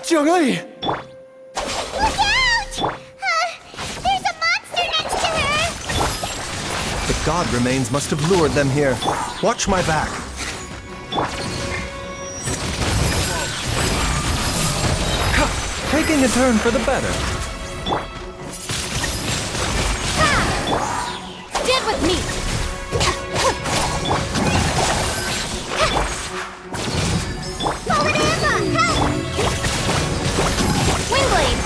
Jiangli! Look out! There's a monster next to her! The god remains must have lured them here. Watch my back. Taking a turn for the better. Stand with me! Forward Emma! Help! Windblade!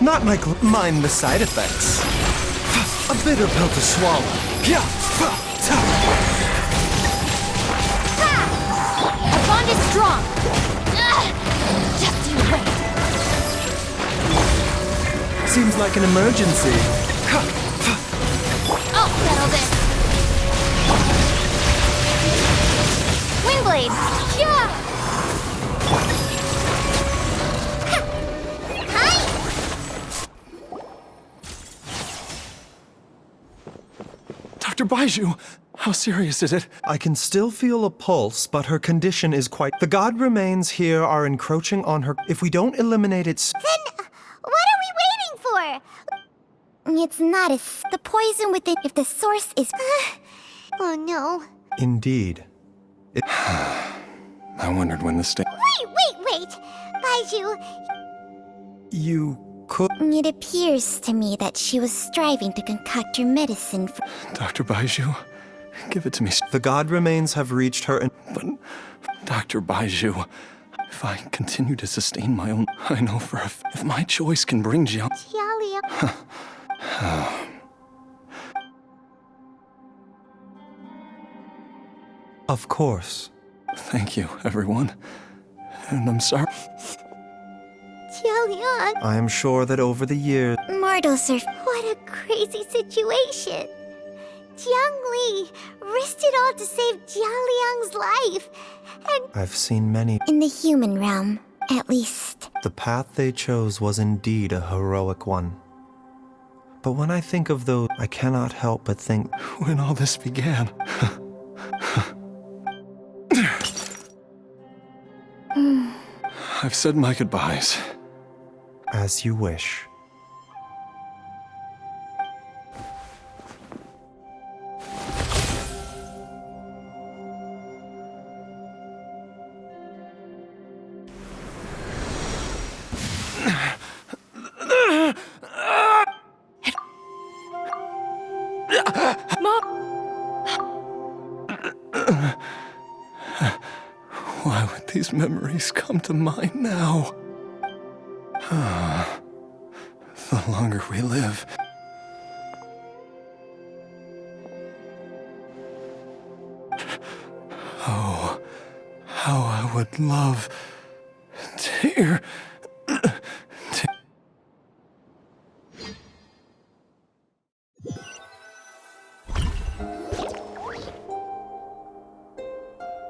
Not mind the side effects. A bitter pill to swallow. Our bond is strong! Just you wait! Seems like an emergency. I'll settle this! Windblade! Yeah! Dr. Baiju, how serious is it? I can still feel a pulse, but her condition is quite... The god remains here are encroaching on her. If we don't eliminate it... Then, what are we waiting for? It's not the poison within... If the source is... oh no. Indeed. I wondered when the state... Wait! Baiju, You could... it appears to me that she was striving to concoct your medicine for... Dr. Baiju, give it to me. The god remains have reached her and... But, Dr. Baiju, if I continue to sustain my own... I know for a... If my choice can bring Jiang... Jialia. Of course. Thank you, everyone. And I'm sorry. Jialian. I am sure that over the years... Mortals are... What a crazy situation. Jiang Li risked it all to save Jialiang's life. And... I've seen many... In the human realm, at least. The path they chose was indeed a heroic one. But when I think of those, I cannot help but think... When all this began... I've said my goodbyes. As you wish. Why would these memories come to mind now? The longer we live... Oh, how I would love... Dear...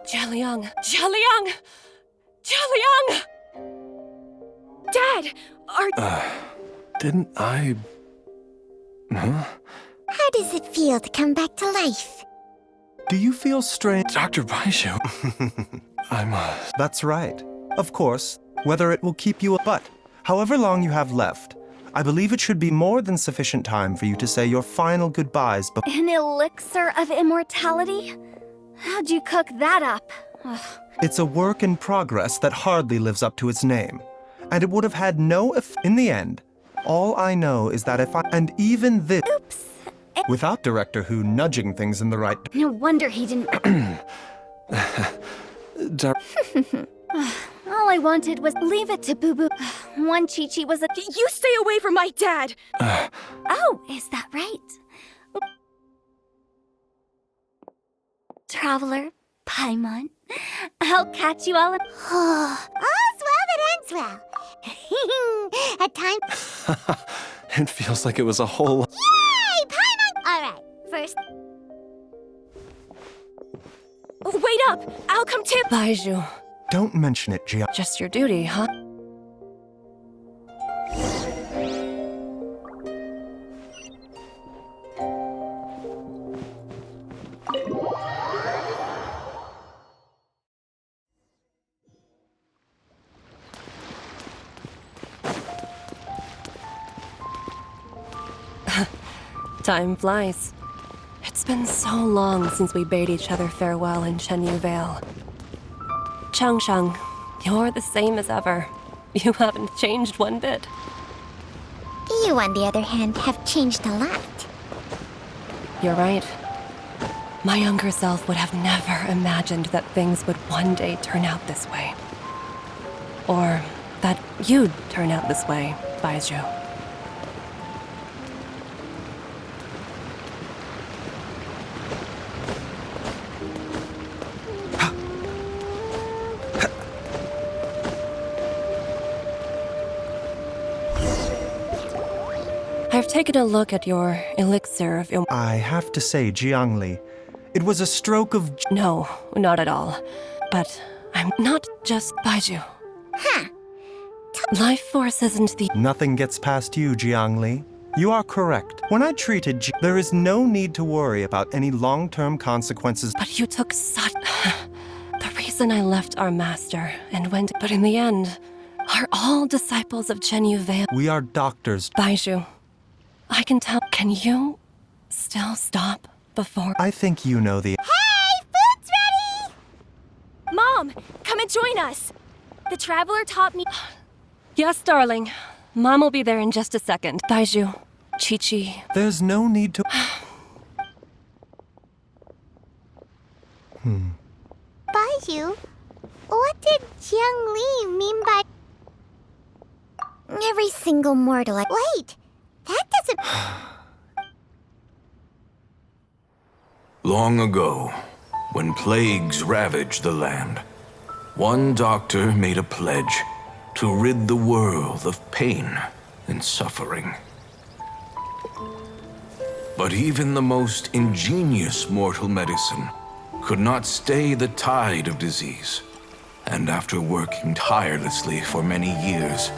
Jialiang! Jialiang! Jialiang! Dad! Didn't I... Huh? How does it feel to come back to life? Do you feel strange? Dr. Baiju. That's right. Of course, whether it will keep you... But, however long you have left, I believe it should be more than sufficient time for you to say your final goodbyes before... An elixir of immortality? How'd you cook that up? Ugh. It's a work in progress that hardly lives up to its name. And it would have had no effect. In the end, all I know is that if I... And even this... Oops. Without Director Who nudging things in the right... No wonder he didn't... All I wanted was leave it to Boo Boo. One Chi-Chi was a... You stay away from my dad! Oh, is that right? Traveler, Paimon, I'll catch you all in... All's well that ends well. At times... It feels like it was a whole... Yay! Paimon! Alright, first... Wait up! I'll come too! Baiju. Don't mention it, Gia. Just your duty, huh? Time flies. It's been so long since we bade each other farewell in Chenyu Vale. Changsheng, you're the same as ever. You haven't changed one bit. You, on the other hand, have changed a lot. You're right. My younger self would have never imagined that things would one day turn out this way. Or that you'd turn out this way, Baizhu. I've taken a look at your elixir of I have to say, Jiangli, it was a stroke of... No, not at all. But I'm not just Baizhu. Huh. Life force isn't the... Nothing gets past you, Jiangli. You are correct. When I treated there is no need to worry about any long-term consequences. But you took such... The reason I left our master and went... But in the end, are all disciples of Chenyu Vale... We are doctors. Baizhu, I can tell... Can you still stop before... I think you know the... Hey, food's ready! Mom, come and join us. The Traveler taught me... Yes, darling. Mom will be there in just a second. Baizhu, Chi-Chi... There's no need to... Baizhu, what did Jiang Li mean by... Every single mortal... Wait, that doesn't... Long ago, when plagues ravaged the land, one doctor made a pledge to rid the world of pain and suffering. But even the most ingenious mortal medicine could not stay the tide of disease. And after working tirelessly for many years,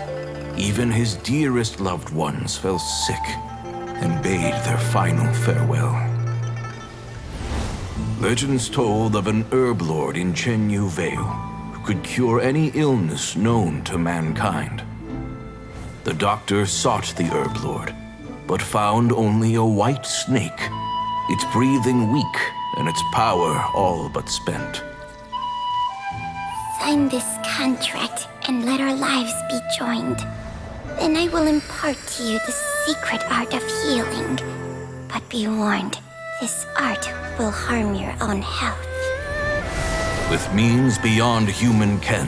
even his dearest loved ones fell sick and bade their final farewell. Legends told of an herb lord in Chenyu Vale who could cure any illness known to mankind. The doctor sought the herb lord, but found only a white snake, its breathing weak and its power all but spent. Sign this contract and let our lives be joined. Then I will impart to you the secret art of healing. But be warned, this art will harm your own health. With means beyond human ken,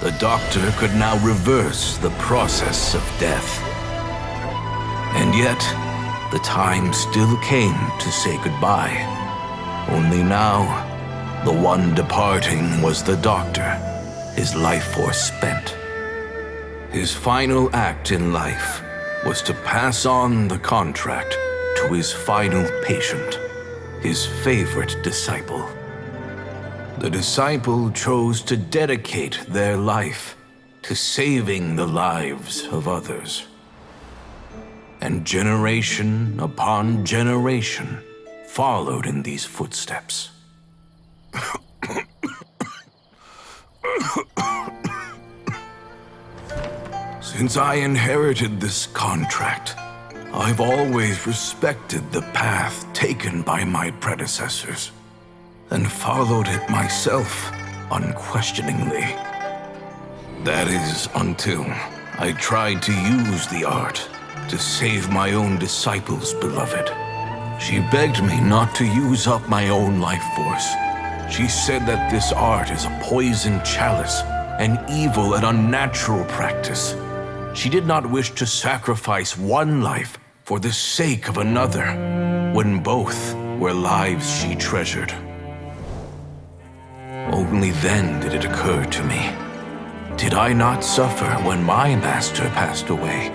the doctor could now reverse the process of death. And yet, the time still came to say goodbye. Only now, the one departing was the doctor, his life force spent. His final act in life was to pass on the contract to his final patient, his favorite disciple. The disciple chose to dedicate their life to saving the lives of others. And generation upon generation followed in these footsteps. Since I inherited this contract, I've always respected the path taken by my predecessors and followed it myself unquestioningly. That is until I tried to use the art to save my own disciple's beloved. She begged me not to use up my own life force. She said that this art is a poisoned chalice, an evil and unnatural practice. She did not wish to sacrifice one life for the sake of another, when both were lives she treasured. Only then did it occur to me. Did I not suffer when my master passed away,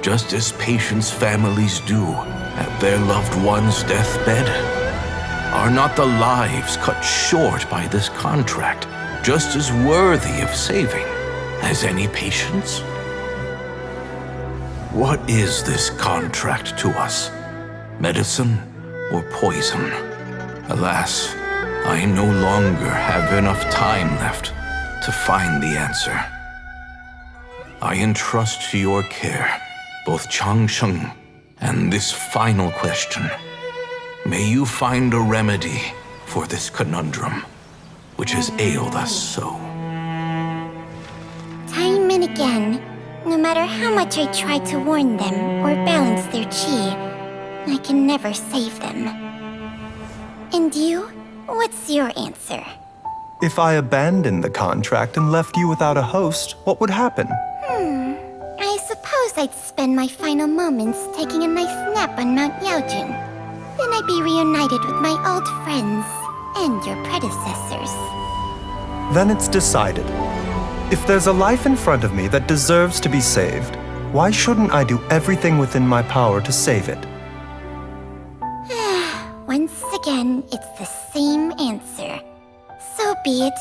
just as patients' families do at their loved one's deathbed? Are not the lives cut short by this contract just as worthy of saving as any patients? What is this contract to us? Medicine or poison? Alas, I no longer have enough time left to find the answer. I entrust to your care both Changsheng And this final question, may you find a remedy for this conundrum, which has ailed us so. Time and again, no matter how much I try to warn them or balance their chi, I can never save them. And you? What's your answer? If I abandoned the contract and left you without a host, what would happen? I suppose I'd spend my final moments taking a nice nap on Mount Yaojin. Then I'd be reunited with my old friends and your predecessors. Then it's decided. If there's a life in front of me that deserves to be saved, why shouldn't I do everything within my power to save it? Once again, it's the same answer. So be it.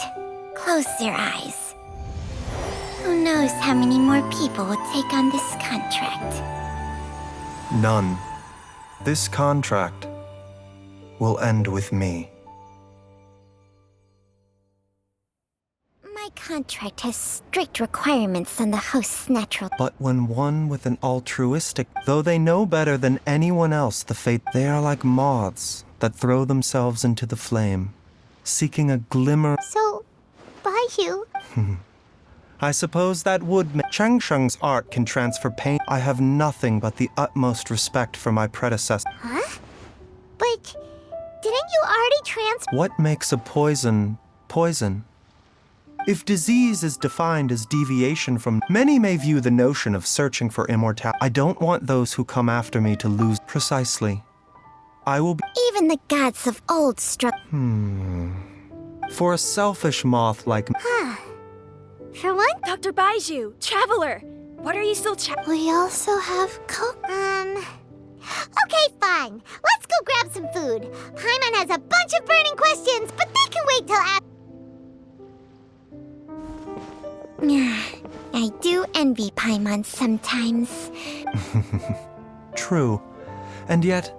Close your eyes. Who knows how many more people will take on this contract? None. This contract will end with me. My contract has strict requirements on the host's natural. But when one with an altruistic, though they know better than anyone else the fate, they are like moths that throw themselves into the flame, seeking a glimmer. So, Baiyu, I suppose that would make Cheng Sheng's art can transfer pain. I have nothing but the utmost respect for my predecessor. huh? But didn't you already What makes a poison poison? If disease is defined as deviation from, many may view the notion of searching for immortality. I don't want those who come after me to lose. Precisely. I will be. Even the gods of old struck. For a selfish moth like me. For one, Dr. Baiju, Traveler, what are you still we also have Coke. Okay, fine. Let's go grab some food. Paimon has a bunch of burning questions, but they can wait till after. I do envy Paimon sometimes. True. And yet,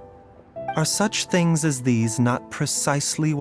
are such things as these not precisely